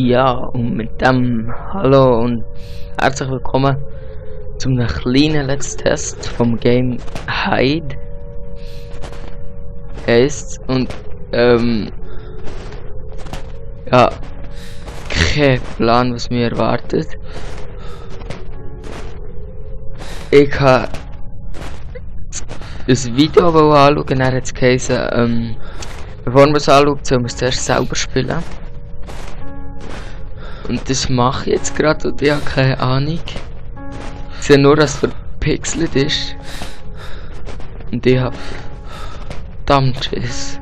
Ja, und mit dem Hallo und herzlich willkommen zum kleinen Let's Test vom Game Hide. Heisst und ja, kein Plan, was mir erwartet. Ich habe ein Video anschauen, dann hat es geheißen, bevor man es anschaut, soll man es zuerst selber spielen. Und das mache ich jetzt gerade und ich habe keine Ahnung. Ich sehe nur, dass es verpixelt ist. Und ich habe verdammt Schiss.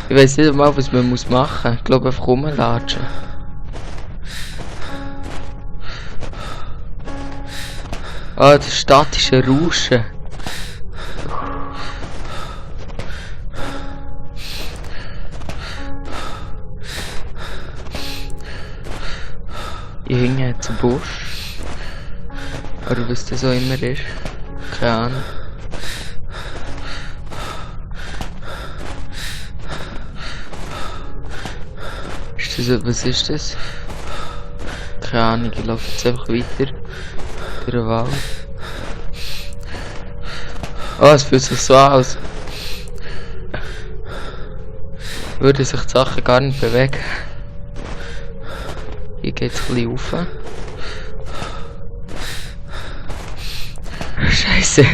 Ich weiß nicht einmal, was man machen muss. Ich glaube, einfach rumlatschen. Ah, das statische Rauschen. Ich hänge jetzt im Busch. Oder was das auch immer ist. Keine Ahnung. Ist das, was ist das? Keine Ahnung, ich laufe jetzt einfach weiter. Durch den Wald. Oh, es fühlt sich so an, als würden sich die Sachen gar nicht bewegen. Hier geht es ein bisschen rauf. Scheiße.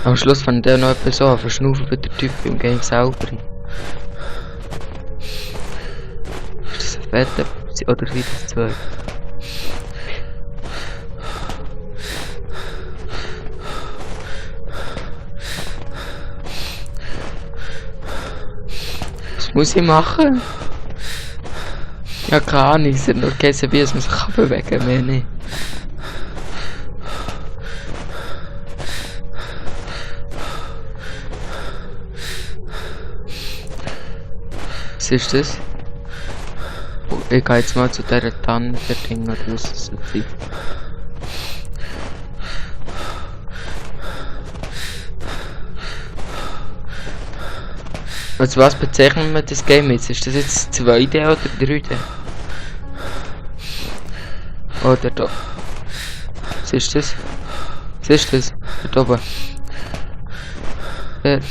Am Schluss fand der noch etwas so verschnaufen für den Typ im Game selber. Ist das ein Fette oder sind das zwei? Was muss ich machen? Ja, keine Ahnung, es hat nur geheißen, wie es man sich bewegen kann, mehr nicht. Was ist das? Oh, ich gehe jetzt mal zu dieser Tanne für Ding, oder was es so ist. Also was bezeichnet man das Game jetzt? Ist das jetzt 2D oder 3D? Oder da? Was ist das? Was ist das? Da oben. Weg.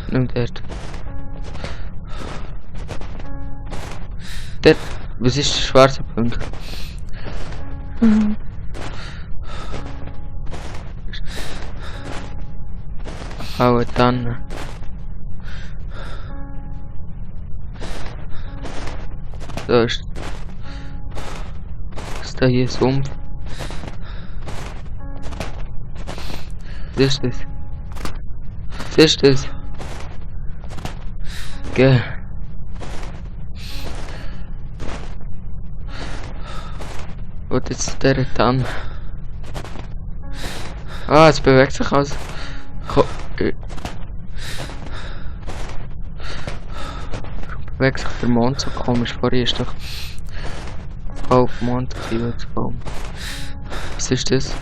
Nimm dort. Dort. Was ist der schwarze Punkt? Oh, dann. Da ist. Ist da hier Sumpf? Was ist das? Was ist das? Geh. Und jetzt der Tanne. Ah, es bewegt sich aus. Bewegt sich der Mond so komisch. Vorher ist doch auf dem Mond gekommen. Was ist das?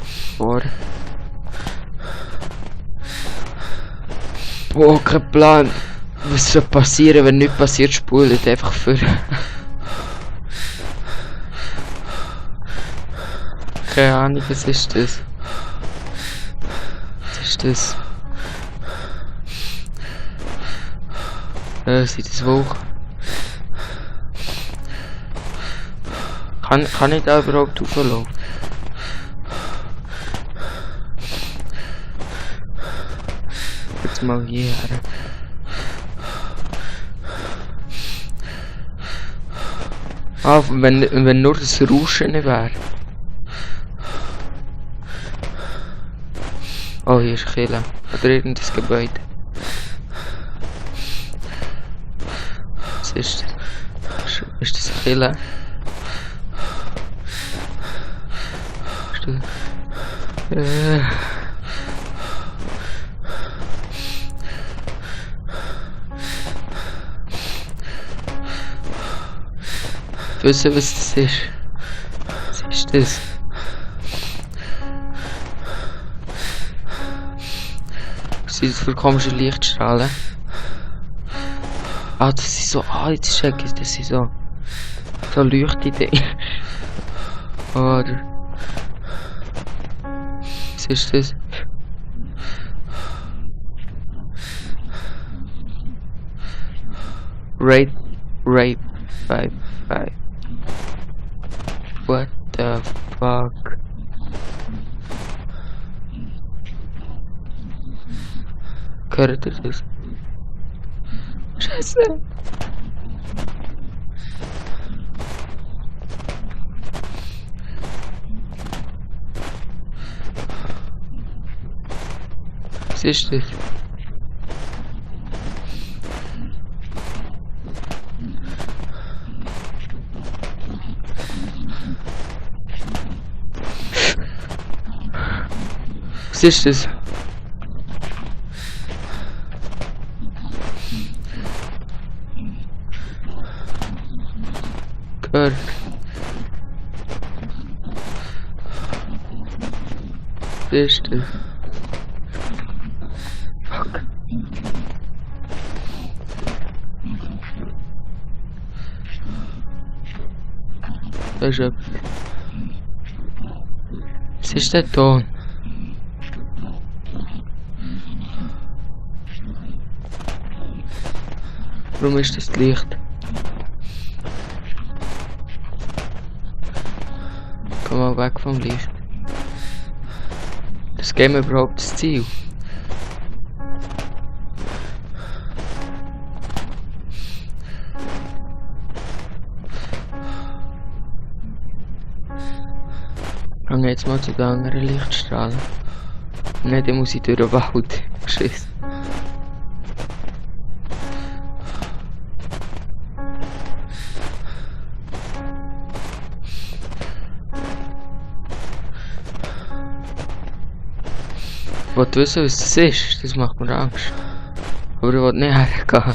Oh, kein Plan. Was soll passieren, wenn nichts passiert? Spult einfach für. Keine Ahnung, was ist das? Was ist das? Sind das Wolken? Kann ich da überhaupt rauflaufen? Jetzt mal hierher. Ah, wenn nur das Rauschen nicht wäre. Oh, hier ist Kille. Oder irgendein Gebäude. Was ist das? Ist das Kille? Ist das... wissen, was das ist. Was ist das? Was sind das für komische Lichtstrahlen? Ah, das ist so, jetzt check ich, das sind so Leuchtideen. Oder... Was ist das? Rape 555. What the fuck? Hört ihr das? Scheiße! Was ist das? Was ist das? Gehört. Was ist das? Fuck. Da ist etwas. Was ist der Ton? Warum ist das Licht? Komm mal weg vom Licht. Das geben wir überhaupt das Ziel. Ich gehe jetzt mal zu den anderen Lichtstrahlen. Nein, dann muss ich durch den Wald. Schiss. Ich wollte wissen, was das ist, das macht mir Angst. Aber ich will nicht hergehen.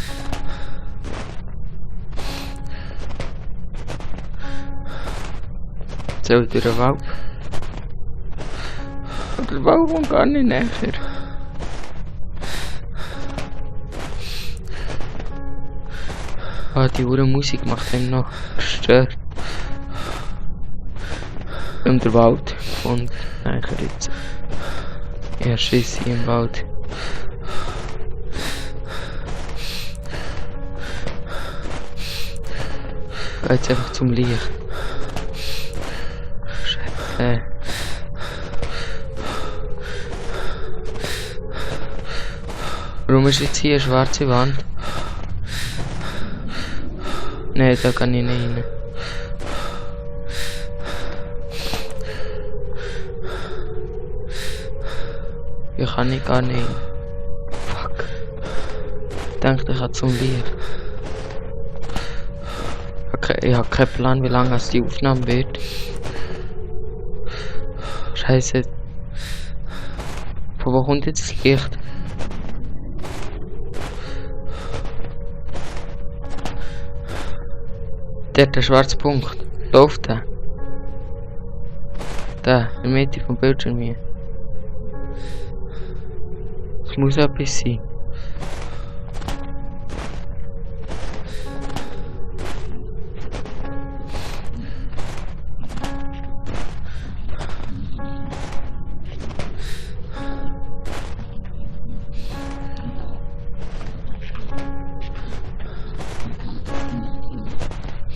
Soll ich durch den Wald? Der Wald kommt gar nicht näher. Ah, die Musik macht einem noch gestört. Und der Wald und näher jetzt. Ja, Schiss hier im Wald. Ich geh jetzt einfach zum Licht. Scheiße. Warum ist jetzt hier eine schwarze Wand? Nein, da kann ich nicht rein. Hier kann ich gar nicht. Fuck. Ich dachte, ich kann zum Licht. Okay, ich habe keinen Plan, wie lange es die Aufnahme wird. Scheiße. Von wo kommt jetzt das Licht? Der schwarze Punkt. Läuft der? Der, in der Mitte vom Bildschirm hier. Es muss etwas sein.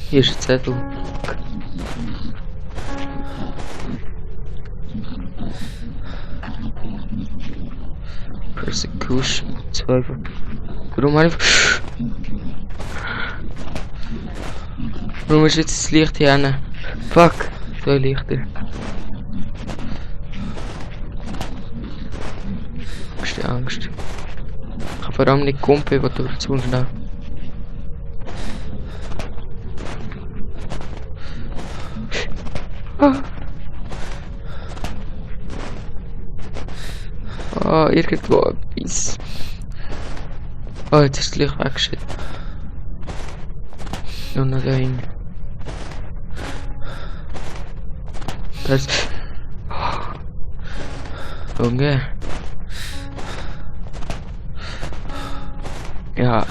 Hier ist ein Zettel. Persecution 2. Warum habe ich... Warum ist jetzt das Licht hier hinten? Fuck! 2 Lichter. Hast du Angst? Ich kann vor allem nicht kumpen, was du dazu schnell. Oh, irgendwo etwas. Oh, jetzt ist das Licht weggeschickt. Und noch da hinten. Das... Junge. Ja.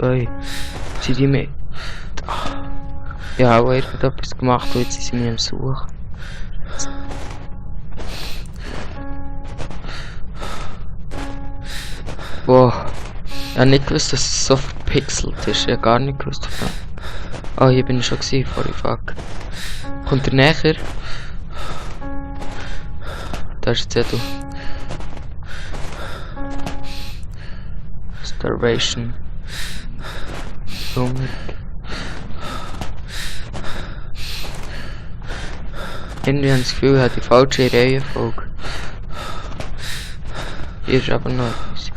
Oi. Sind die mit... Ja, auch irgendetwas gemacht und jetzt sind sie mich am Suchen. Boah. Ich hab nicht gewusst, dass es so verpixelt ist. Ich hab gar nicht gewusst davon. Oh, hier bin ich schon gewesen, vorher, fuck. Kommt er näher? Da ist jetzt du. Starvation. Hunger. Irgendwie habe ich das Gefühl, ich habe die falsche Reihenfolge. Hier ist aber noch etwas.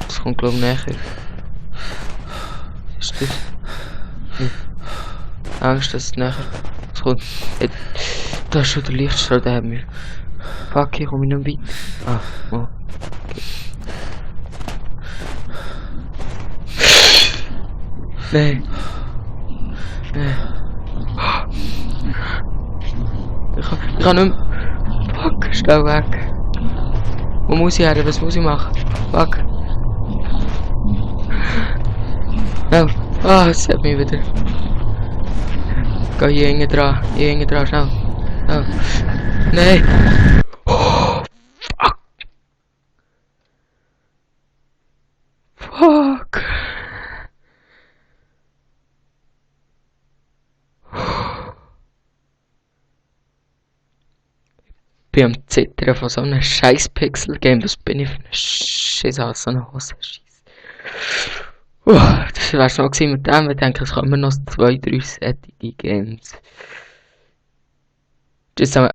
Das kommt glaube ich näher. Was ist das? Hm. Angst, dass es näher. Das kommt. Da ist schon der Lichtstrahl, der hat mir. Fuck, hier komme ich nicht weit. Ah, oh. Okay. Nein. Nein. Ich kann nicht mehr. Fuck, schnell weg. Wo muss ich her? Was muss ich machen? Fuck. No. Ah, es hat mich wieder. Geh hier hinten dran, schnell. No. Nein. Oh, fuck. Fuck. Ich bin am Zittern von so einem scheiß Pixel-Game. Was bin ich für eine Scheiße aus so einer Hose? Das wär's noch gewesen mit dem. Ich denke, es kommen noch 2, 3 sättige Games. Tschüss zusammen.